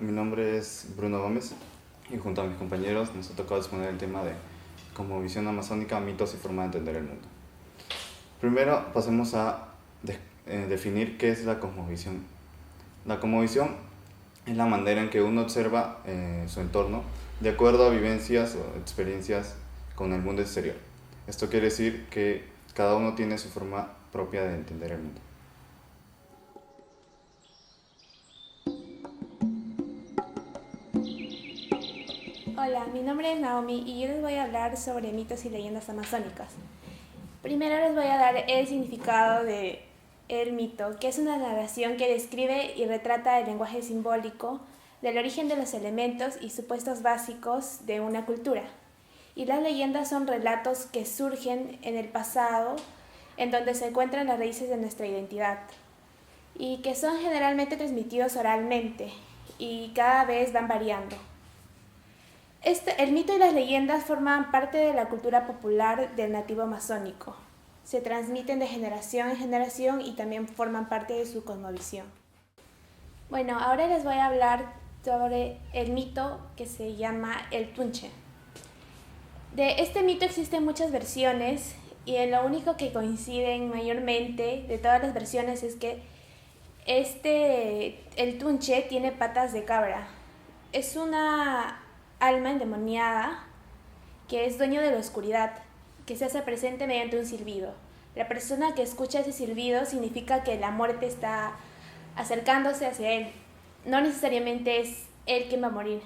mi nombre es Bruno Gómez y junto a mis compañeros nos ha tocado exponer el tema de cosmovisión amazónica, mitos y forma de entender el mundo. Primero pasemos a definir qué es la cosmovisión. La cosmovisión es la manera en que uno observa su entorno de acuerdo a vivencias o experiencias con el mundo exterior. Esto quiere decir que cada uno tiene su forma propia de entender el mundo. Hola, mi nombre es Naomi y yo les voy a hablar sobre mitos y leyendas amazónicas. Primero les voy a dar el significado de el mito, que es una narración que describe y retrata el lenguaje simbólico del origen de los elementos y supuestos básicos de una cultura. Y las leyendas son relatos que surgen en el pasado, en donde se encuentran las raíces de nuestra identidad, y que son generalmente transmitidos oralmente y cada vez van variando. El mito y las leyendas forman parte de la cultura popular del nativo amazónico. Se transmiten de generación en generación y también forman parte de su cosmovisión. Bueno, ahora les voy a hablar sobre el mito que se llama el Tunche. De este mito existen muchas versiones y en lo único que coinciden mayormente de todas las versiones es que el Tunche tiene patas de cabra. Es una alma endemoniada que es dueño de la oscuridad, que se hace presente mediante un silbido. La persona que escucha ese silbido significa que la muerte está acercándose hacia él. No necesariamente es él quien va a morir.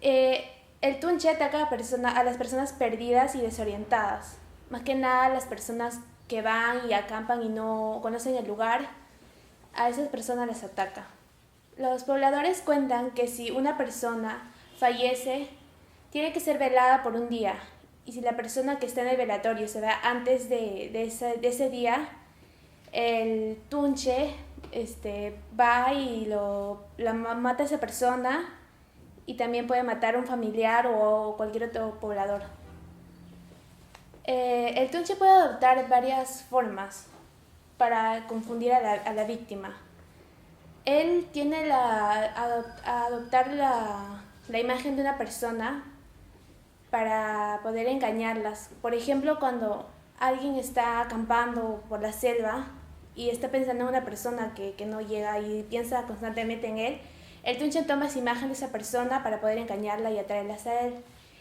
El Tunche ataca a las personas perdidas y desorientadas. Más que nada a las personas que van y acampan y no conocen el lugar, a esas personas les ataca. Los pobladores cuentan que si una persona fallece, tiene que ser velada por un día. Y si la persona que está en el velatorio se va antes de ese día, el Tunche va y mata a esa persona y también puede matar a un familiar o cualquier otro poblador. El Tunche puede adoptar varias formas para confundir a la víctima. Él tiene a adoptar la imagen de una persona para poder engañarlas. Por ejemplo, cuando alguien está acampando por la selva y está pensando en una persona que no llega y piensa constantemente en él, el Tunche toma esa imagen de esa persona para poder engañarla y atraerla a él.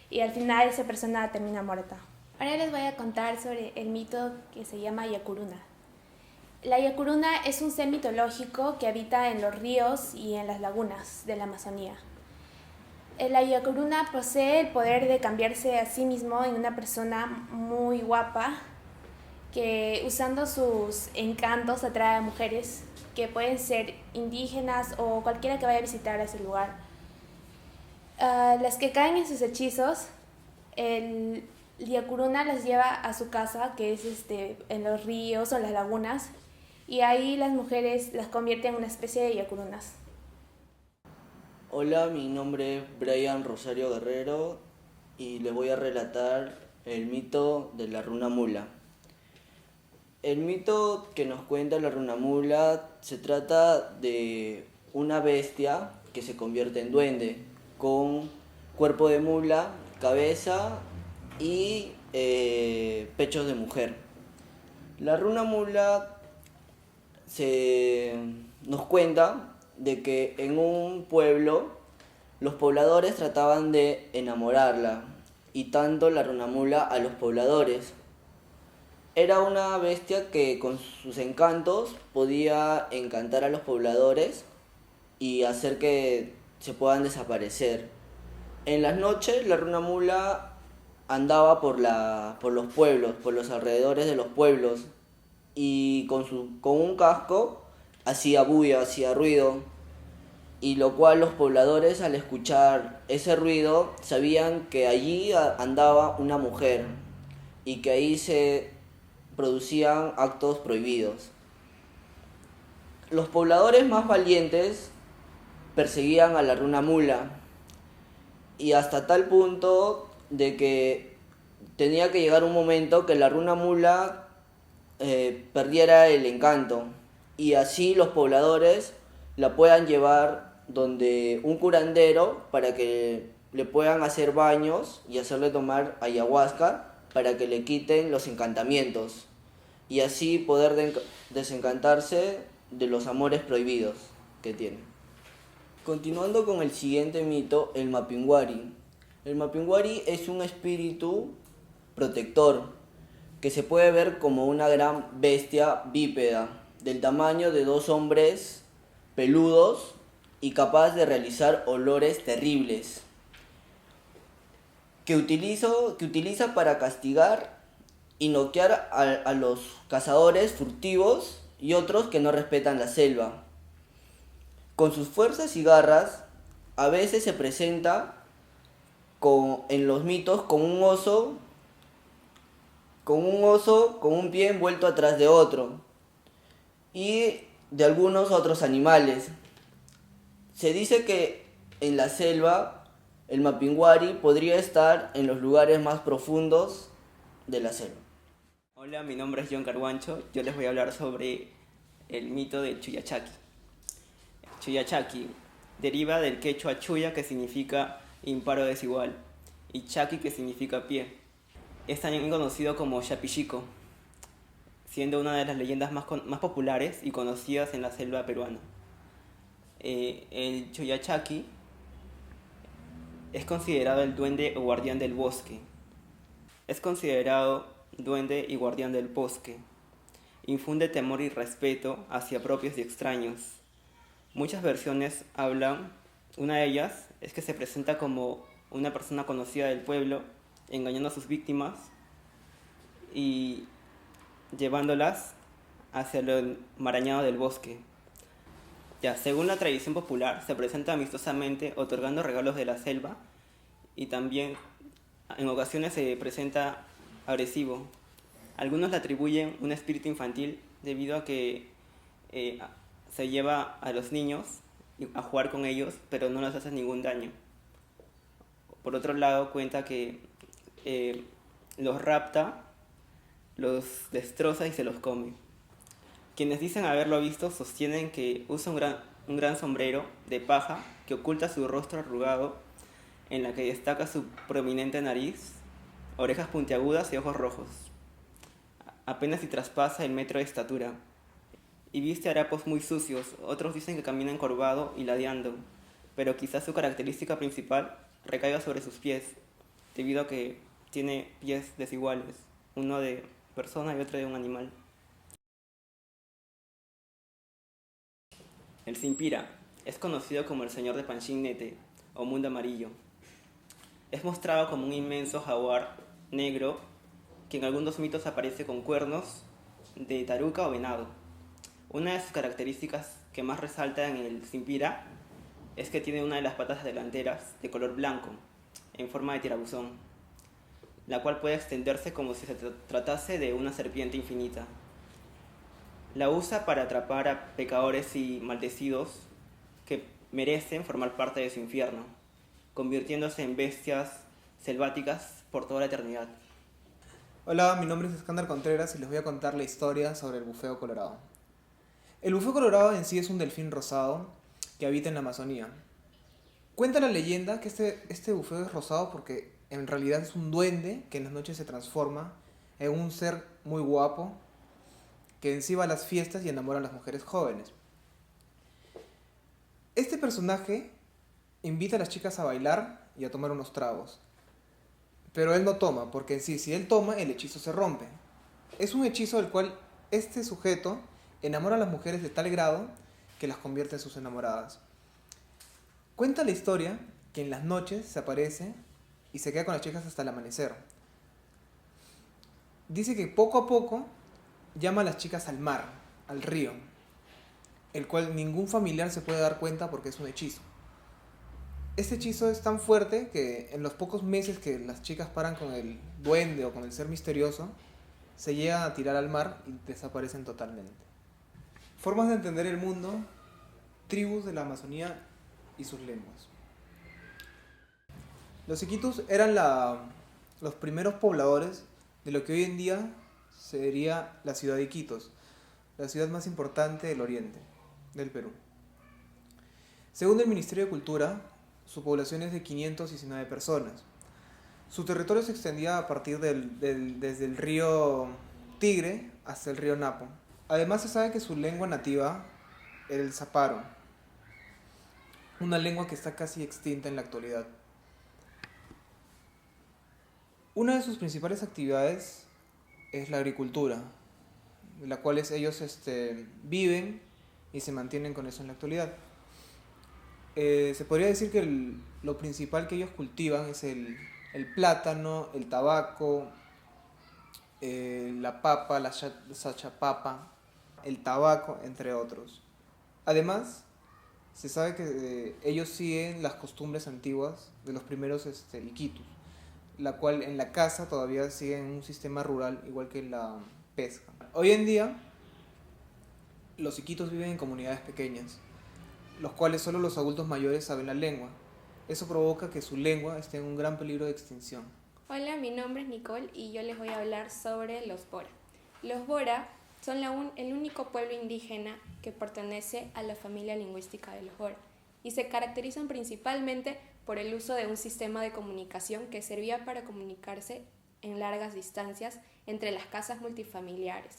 Y al final esa persona termina muerta. Ahora les voy a contar sobre el mito que se llama Yacuruna. La Yacuruna es un ser mitológico que habita en los ríos y en las lagunas de la Amazonía. La Yacuruna posee el poder de cambiarse a sí mismo en una persona muy guapa que usando sus encantos atrae a mujeres que pueden ser indígenas o cualquiera que vaya a visitar ese lugar. Las que caen en sus hechizos, el Yacuruna las lleva a su casa, que es en los ríos o las lagunas, y ahí las mujeres las convierten en una especie de yacurunas. Hola, mi nombre es Brian Rosario Guerrero y les voy a relatar el mito de la runa mula. El mito que nos cuenta la runa mula se trata de una bestia que se convierte en duende con cuerpo de mula, cabeza y pechos de mujer. La runa mula nos cuenta de que en un pueblo los pobladores trataban de enamorarla y tanto la runamula a los pobladores. Era una bestia que con sus encantos podía encantar a los pobladores y hacer que se puedan desaparecer. En las noches la runamula andaba por los pueblos, por los alrededores de los pueblos y con un casco hacía bulla, hacía ruido, y lo cual los pobladores al escuchar ese ruido sabían que allí andaba una mujer y que ahí se producían actos prohibidos. Los pobladores más valientes perseguían a la runa mula y hasta tal punto de que tenía que llegar un momento que la runa mula perdiera el encanto y así los pobladores la puedan llevar donde un curandero para que le puedan hacer baños y hacerle tomar ayahuasca para que le quiten los encantamientos y así poder desencantarse de los amores prohibidos que tiene. Continuando con el siguiente mito, el Mapinguari. El Mapinguari es un espíritu protector que se puede ver como una gran bestia bípeda del tamaño de 2 hombres peludos y capaz de realizar olores terribles que utiliza para castigar y noquear a los cazadores furtivos y otros que no respetan la selva. Con sus fuerzas y garras, a veces se presenta en los mitos con un oso con un pie envuelto atrás de otro y de algunos otros animales. Se dice que en la selva el Mapinguari podría estar en los lugares más profundos de la selva. Hola, mi nombre es John Carguancho. Yo les voy a hablar sobre el mito de Chuyachaki. Chuyachaki deriva del quechua chuya, que significa imparo desigual, y chaki, que significa pie. Es también conocido como Chapichico, siendo una de las leyendas más populares y conocidas en la selva peruana. El Chuyachaki es considerado el duende o guardián del bosque. Es considerado duende y guardián del bosque. Infunde temor y respeto hacia propios y extraños. Muchas versiones hablan, una de ellas es que se presenta como una persona conocida del pueblo, engañando a sus víctimas y llevándolas hacia lo enmarañado del bosque. Según la tradición popular, se presenta amistosamente otorgando regalos de la selva y también en ocasiones se presenta agresivo. Algunos le atribuyen un espíritu infantil debido a que se lleva a los niños a jugar con ellos, pero no les hace ningún daño. Por otro lado, cuenta que los rapta, los destroza y se los come. Quienes dicen haberlo visto sostienen que usa un gran sombrero de paja que oculta su rostro arrugado, en la que destaca su prominente nariz, orejas puntiagudas y ojos rojos. Apenas si traspasa el metro de estatura. Y viste harapos muy sucios. Otros dicen que camina encorvado y ladeando, pero quizás su característica principal recaiga sobre sus pies, debido a que tiene pies desiguales, uno de persona y otro de un animal. El Simpira es conocido como el señor de Panchinete o Mundo Amarillo. Es mostrado como un inmenso jaguar negro que en algunos mitos aparece con cuernos de taruca o venado. Una de sus características que más resalta en el Simpira es que tiene una de las patas delanteras de color blanco, en forma de tirabuzón, la cual puede extenderse como si se tratase de una serpiente infinita. La usa para atrapar a pecadores y maldecidos que merecen formar parte de su infierno, convirtiéndose en bestias selváticas por toda la eternidad. Hola, mi nombre es Escándar Contreras y les voy a contar la historia sobre el bufeo colorado. El bufeo colorado en sí es un delfín rosado que habita en la Amazonía. Cuenta la leyenda que este bufeo es rosado porque en realidad es un duende que en las noches se transforma en un ser muy guapo que en sí va a las fiestas y enamora a las mujeres jóvenes. Este personaje invita a las chicas a bailar y a tomar unos tragos. Pero él no toma, porque en sí, si él toma, el hechizo se rompe. Es un hechizo del cual este sujeto enamora a las mujeres de tal grado que las convierte en sus enamoradas. Cuenta la historia que en las noches se aparece y se queda con las chicas hasta el amanecer. Dice que poco a poco llama a las chicas al mar, al río, el cual ningún familiar se puede dar cuenta porque es un hechizo. Este hechizo es tan fuerte que en los pocos meses que las chicas paran con el duende o con el ser misterioso, se llegan a tirar al mar y desaparecen totalmente. Formas de entender el mundo, tribus de la Amazonía y sus lenguas. Los Iquitus eran los primeros pobladores de lo que hoy en día sería la ciudad de Iquitos, la ciudad más importante del oriente del Perú. Según el Ministerio de Cultura, su población es de 519 personas. Su territorio se extendía a partir desde el río Tigre hasta el río Napo. Además se sabe que su lengua nativa era el zaparo, una lengua que está casi extinta en la actualidad. Una de sus principales actividades es la agricultura, de la cual ellos viven y se mantienen con eso en la actualidad. Se podría decir que lo principal que ellos cultivan es el plátano, el tabaco, la papa, la sachapapa, el tabaco, entre otros. Además, se sabe que ellos siguen las costumbres antiguas de los primeros iquitus, la cual en la casa todavía siguen un sistema rural igual que la pesca. Hoy en día, los iquitos viven en comunidades pequeñas, los cuales solo los adultos mayores saben la lengua. Eso provoca que su lengua esté en un gran peligro de extinción. Hola, mi nombre es Nicole y yo les voy a hablar sobre los Bora. Los Bora son el único pueblo indígena que pertenece a la familia lingüística de los Bora y se caracterizan principalmente por el uso de un sistema de comunicación que servía para comunicarse en largas distancias entre las casas multifamiliares.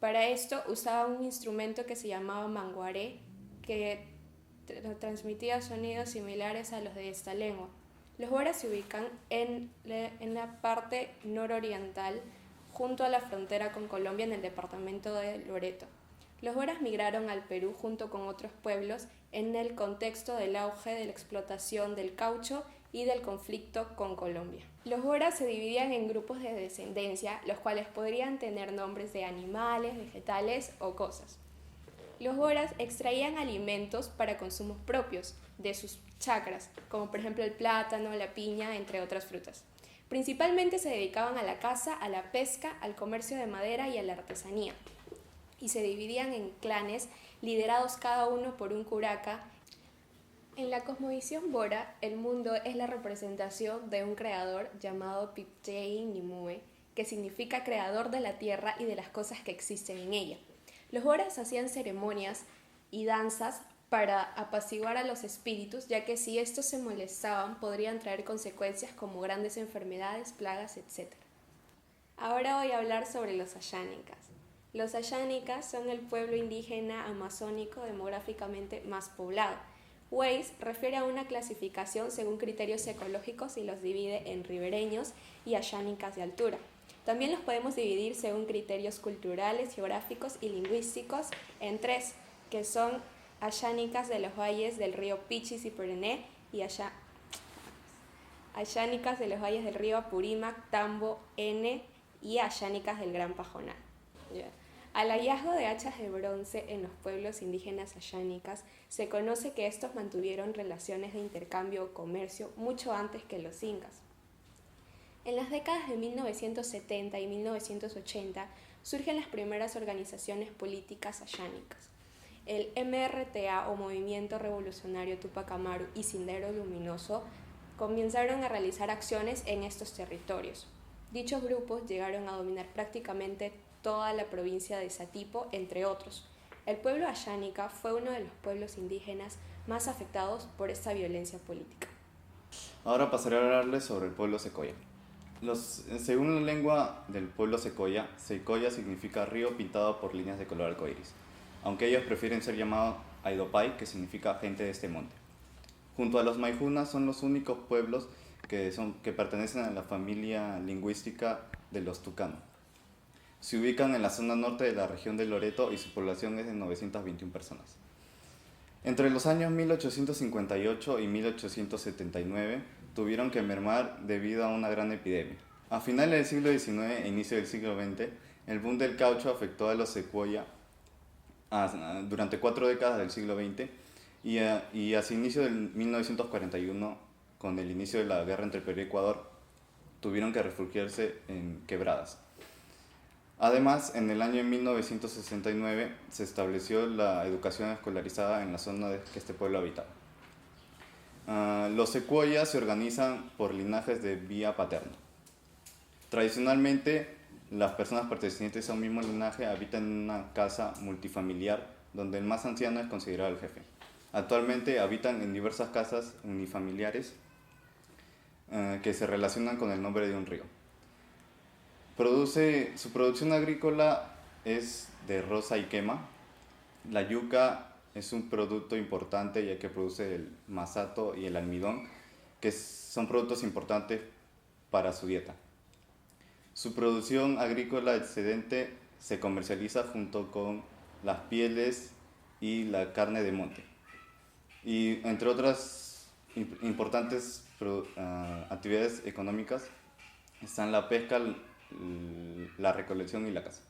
Para esto usaban un instrumento que se llamaba manguaré, que transmitía sonidos similares a los de esta lengua. Los Bora se ubican en la parte nororiental, junto a la frontera con Colombia en el departamento de Loreto. Los Boras migraron al Perú junto con otros pueblos en el contexto del auge de la explotación del caucho y del conflicto con Colombia. Los Boras se dividían en grupos de descendencia, los cuales podrían tener nombres de animales, vegetales o cosas. Los Boras extraían alimentos para consumos propios de sus chacras, como por ejemplo el plátano, la piña, entre otras frutas. Principalmente se dedicaban a la caza, a la pesca, al comercio de madera y a la artesanía, y se dividían en clanes liderados cada uno por un curaca. En la cosmovisión Bora, el mundo es la representación de un creador llamado Piptei Nimue, que significa creador de la tierra y de las cosas que existen en ella. Los Boras hacían ceremonias y danzas para apaciguar a los espíritus, ya que si estos se molestaban podrían traer consecuencias como grandes enfermedades, plagas, etc. Ahora voy a hablar sobre los ayánicas. Los ayánicas son el pueblo indígena amazónico demográficamente más poblado. Weiss refiere a una clasificación según criterios ecológicos y los divide en ribereños y ayánicas de altura. También los podemos dividir según criterios culturales, geográficos y lingüísticos en tres, que son ayánicas de los valles del río Pichis y Perené y ayánicas de los valles del río Apurímac, Tambo, N y ayánicas del Gran Pajonal. Al hallazgo de hachas de bronce en los pueblos indígenas ayánicas, se conoce que estos mantuvieron relaciones de intercambio o comercio mucho antes que los incas. En las décadas de 1970 y 1980 surgen las primeras organizaciones políticas ayánicas. El MRTA o Movimiento Revolucionario Tupac Amaru y Sendero Luminoso comenzaron a realizar acciones en estos territorios. Dichos grupos llegaron a dominar prácticamente toda la provincia de Satipo, entre otros. El pueblo ayánica fue uno de los pueblos indígenas más afectados por esta violencia política. Ahora pasaré a hablarles sobre el pueblo secoya. Según la lengua del pueblo secoya, secoya significa río pintado por líneas de color arcoíris, aunque ellos prefieren ser llamados Aidopay, que significa gente de este monte. Junto a los Maijunas son los únicos pueblos que pertenecen a la familia lingüística de los Tucano. Se ubican en la zona norte de la región de Loreto y su población es de 921 personas. Entre los años 1858 y 1879 tuvieron que mermar debido a una gran epidemia. A finales del siglo XIX e inicio del siglo XX, el boom del caucho afectó a los secoya durante 4 décadas del siglo XX y hacia inicio del 1941, con el inicio de la guerra entre Perú y Ecuador, tuvieron que refugiarse en quebradas. Además, en el año 1969 se estableció la educación escolarizada en la zona que este pueblo habitaba. Los secoyas se organizan por linajes de vía paterna. Tradicionalmente, las personas pertenecientes a un mismo linaje habitan en una casa multifamiliar donde el más anciano es considerado el jefe. Actualmente habitan en diversas casas unifamiliares que se relacionan con el nombre de un río. Su producción agrícola es de roza y quema. La yuca es un producto importante ya que produce el masato y el almidón, que son productos importantes para su dieta. Su producción agrícola excedente se comercializa junto con las pieles y la carne de monte. Y entre otras importantes actividades económicas están la pesca, la recolección y la caza.